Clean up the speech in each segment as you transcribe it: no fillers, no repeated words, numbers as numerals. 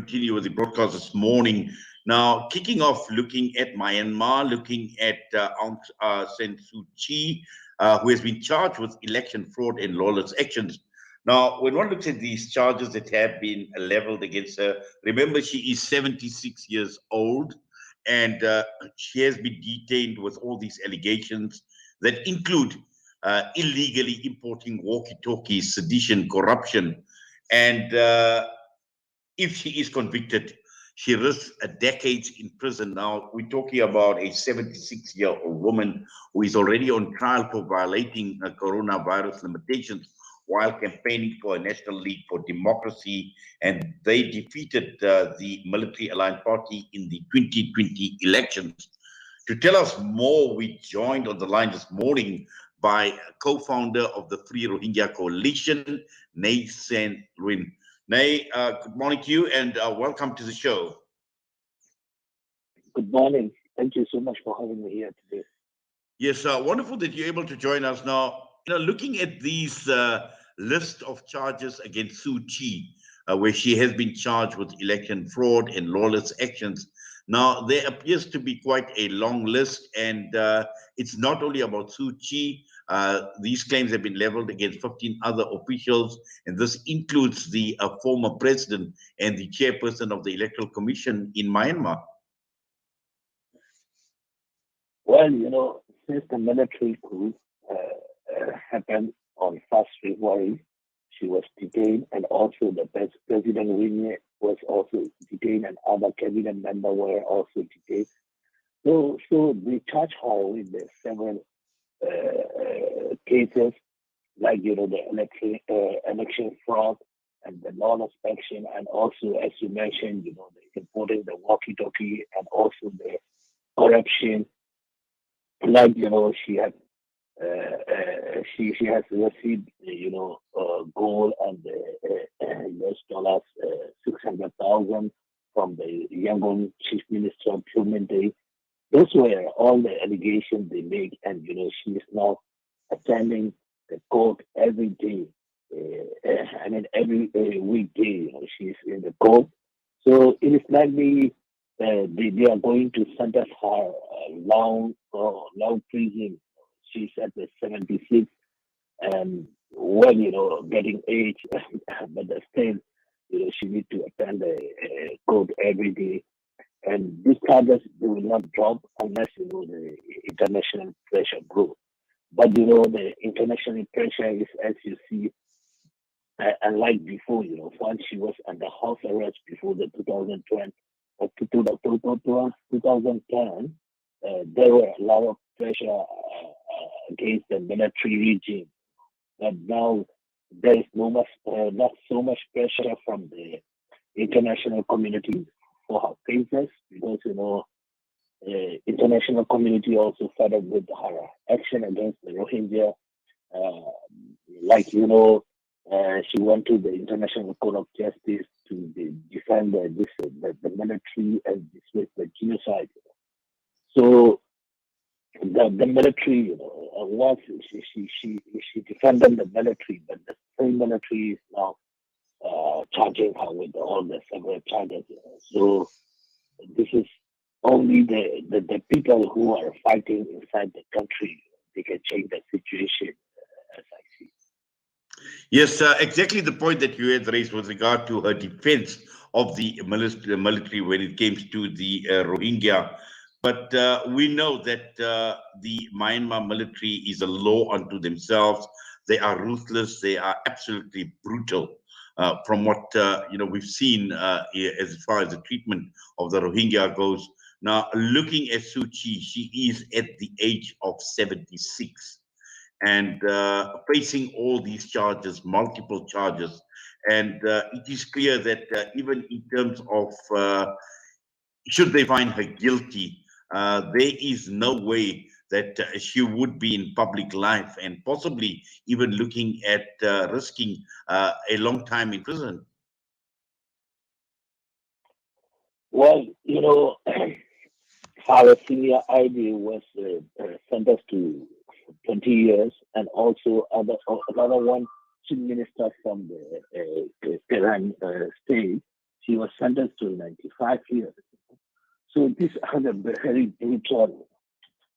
continue with the broadcast this morning. Now, kicking off, looking at Myanmar, looking at Aung San Suu Kyi, who has been charged with election fraud and lawless actions. Now, when one looks at these charges that have been leveled against her, remember she is 76 years old, and she has been detained with all these allegations that include illegally importing walkie-talkies, sedition, corruption, and if she is convicted, she risks a decade in prison. Now, we're talking about a 76-year-old woman who is already on trial for violating coronavirus limitations while campaigning for a National League for Democracy, and they defeated the military-aligned party in the 2020 elections. To tell us more, we joined on the line this morning by co-founder of the Free Rohingya Coalition, Nay San Lwin. Nay, good morning to you and welcome to the show. Good morning. Thank you so much for having me here today. Yes, wonderful that you're able to join us now. Looking at these list of charges against Suu Kyi, where she has been charged with election fraud and lawless actions. Now, there appears to be quite a long list, and it's not only about Suu Kyi. These claims have been leveled against 15 other officials, and this includes the former president and the chairperson of the Electoral Commission in Myanmar. Well, since the military coup happened on 1st February, she was detained, and also the President Rohingya was also detained, and other cabinet members were also detained. So they charged her with the several cases, like the election fraud and the lawless action, and also, as you mentioned, the importing the walkie-talkie, and also the corruption. Like she had. She has received, gold and US dollars 600,000 from the Yangon Chief Minister of Humanity. Those were all the allegations they make, and she is now attending the court every day. Every weekday, she is in the court. So it is likely they are going to sentence her long prison. She's at the 76, and getting age, but still, she needs to attend the court every day. And these charges, they will not drop unless, the international pressure grows. But, the international pressure is, as you see, unlike before, once she was under house arrest before the 2010, there were a lot of pressure against the military regime. But now there is not so much pressure from the international community for her cases, because international community also fed up with her action against the Rohingya. She went to the International Court of Justice to defend the military and dismiss the genocide. So the military, once she defended the military, but the same military is now charging her with all the several charges. So this is only the people who are fighting inside the country, they can change the situation, as I see. Yes, exactly the point that you had raised with regard to her defense of the military when it came to the Rohingya. But we know that the Myanmar military is a law unto themselves. They are ruthless. They are absolutely brutal. From what we've seen as far as the treatment of the Rohingya goes. Now, looking at Suu Kyi, she is at the age of 76 and facing all these charges, multiple charges. And it is clear that even in terms of should they find her guilty, there is no way that she would be in public life, and possibly even looking at risking a long time in prison. Well, our senior ID was sentenced to 20 years, and also another one, chief minister from the Tehran state, She was sentenced to 95 years. So these are the very brutal.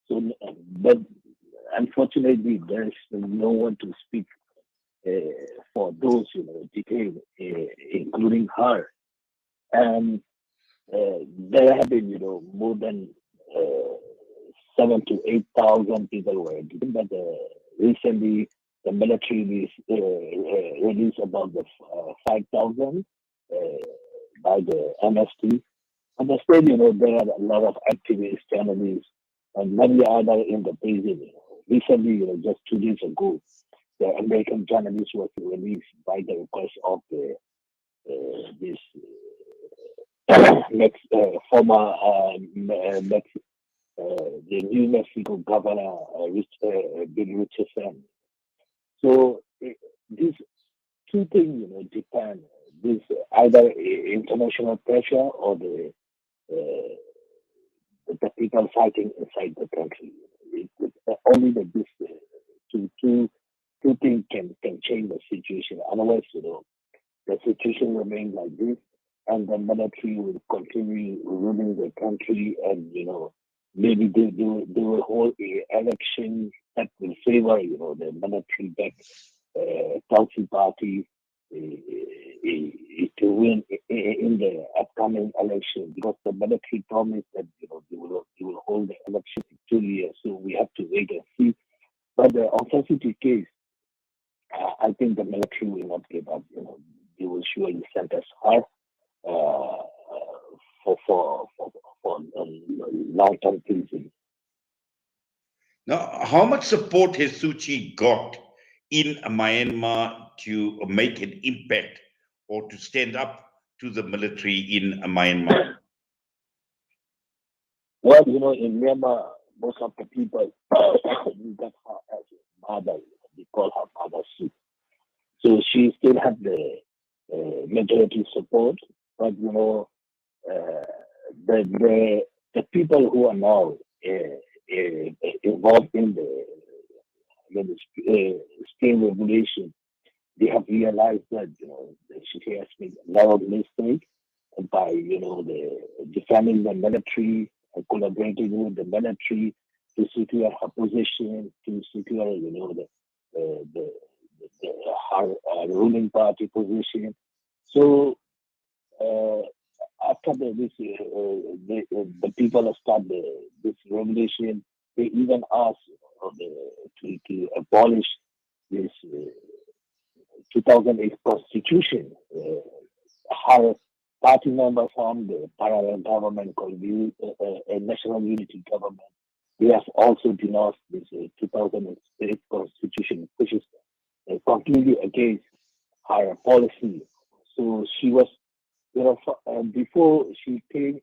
So, but unfortunately, there is no one to speak for those, detained, including her. And there have been, more than 7 to 8,000 people were detained, but recently the military released about the 5,000 by the MST. And still, there are a lot of activists, journalists, and many other in the prison. Recently, just 2 days ago, the American journalist was released by the request of this former the New Mexico governor, Bill Richardson. So these two things, depend. This either international pressure or uh, the people fighting inside the country. Only that this two things can change the situation. Otherwise, the situation remains like this, and the military will continue ruling the country, and maybe they will hold a election that will favor the military backed Tulsi party to win in the upcoming election, because the military promised that they will hold the election in 2 years. So we have to wait and see. But the authenticity case, I think the military will not give up. They will surely sentence her for long-term prison. Now, how much support has Suu Kyi got in Myanmar to make an impact or to stand up to the military in Myanmar? Well, in Myanmar, most of the people got her as a mother. They call her Mother Suu. So she still has the majority support, but the people who are now involved in the state regulation, they have realized that that she has made a lot of mistakes by defending the military and collaborating with the military to secure her position, to secure the her ruling party position. So after the people start this revolution, they even asked to abolish this 2008 constitution. Her party members formed the parallel government called a national unity government. They have also denounced this 2008 constitution, which is completely against her policy. So she was, before she came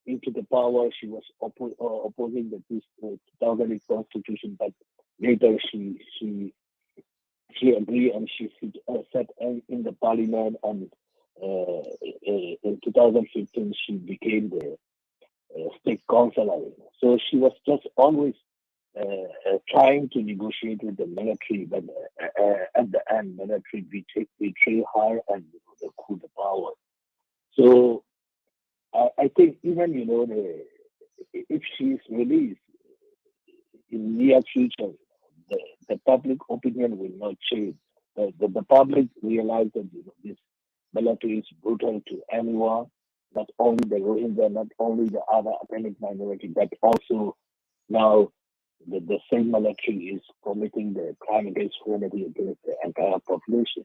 into the power, she was opposing this 2008 constitution, but later she agreed and she sat in the parliament, and in 2015 she became the state councillor. So she was just always trying to negotiate with the military, but at the end, military betray her and they coup the power. So I think even if she is released in near future, the public opinion will not change. The public realize that this military is brutal to anyone, not only the Rohingya, not only the other ethnic minority, but also now the same military is committing the crime against humanity against the entire population.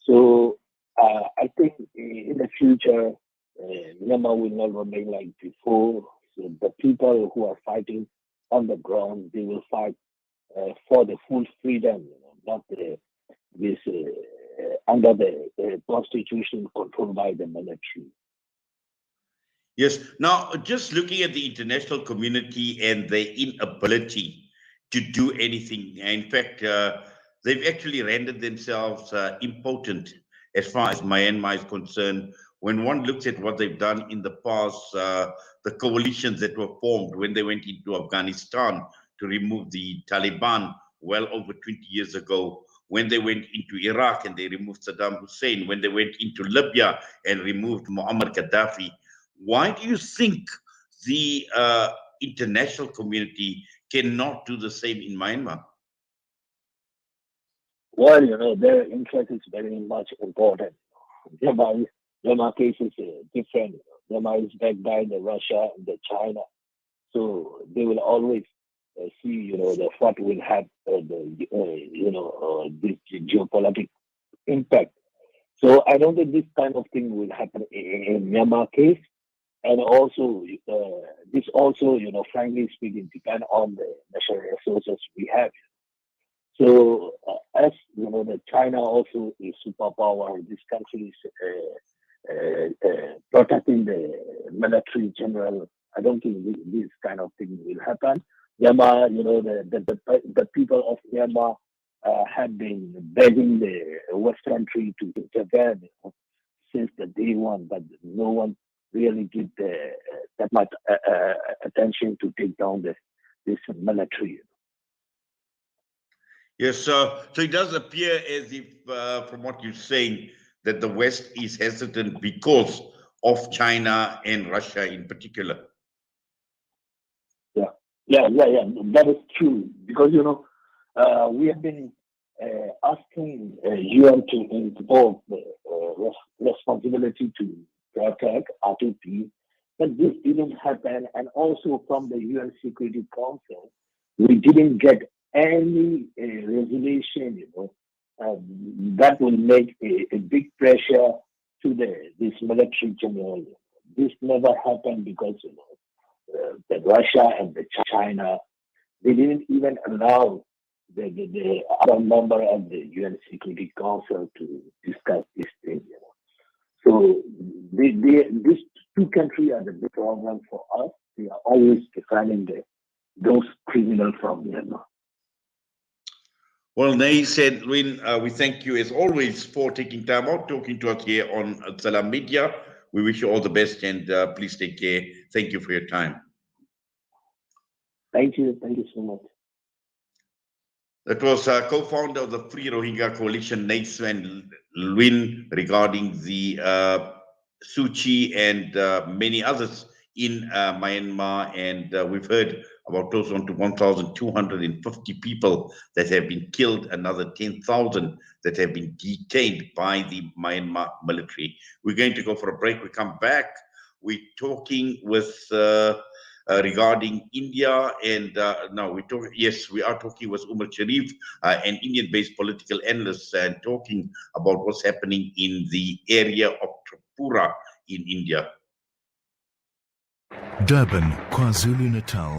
So I think in the future, Myanmar will not remain like before. So the people who are fighting on the ground, they will fight for the full freedom, not this under the constitution controlled by the military. Yes. Now, just looking at the international community and their inability to do anything. In fact, they've actually rendered themselves impotent as far as Myanmar is concerned. When one looks at what they've done in the past, the coalitions that were formed when they went into Afghanistan to remove the Taliban well over 20 years ago, when they went into Iraq and they removed Saddam Hussein, when they went into Libya and removed Muammar Gaddafi. Why do you think the international community cannot do the same in Myanmar? Well, their interest is very much important. Myanmar case is different. Myanmar is backed by the Russia and the China, so they will always see, what will have this geopolitical impact. So I don't think this kind of thing will happen in Myanmar case, and also this also, frankly speaking, depend on the natural resources we have. So as the China also is superpower, this country is protecting the military general. I don't think this kind of thing will happen. Myanmar, the people of Myanmar have been begging the West country to intervene since the day one, but no one really give that much attention to take down this military. Yes, so it does appear as if, from what you're saying, that the West is hesitant because of China and Russia in particular. Yeah. That is true, because we have been asking UN to involve the responsibility to protect R2P, but this didn't happen. And also from the UN Security Council, we didn't get any resolution, that will make a big pressure to this military general. This never happened because the Russia and the China, they didn't even allow the other member of the UN Security Council to discuss this thing. So these two countries are the big problem for us. They are always defending those criminals from Myanmar. Well, Nay San Lwin, we thank you as always for taking time out talking to us here on Salam Media. We wish you all the best, and please take care. Thank you for your time. Thank you so much. That was co-founder of the Free Rohingya Coalition, Nay San Lwin, regarding the Suu Kyi and many others in Myanmar. And we've heard about close on to 1,250 people that have been killed, another 10,000 that have been detained by the Myanmar military. We're going to go for a break. We come back. We're talking with regarding India, and we are talking with Umar Sharif, an Indian-based political analyst, and talking about what's happening in the area of Tripura in India. Durban, KwaZulu-Natal,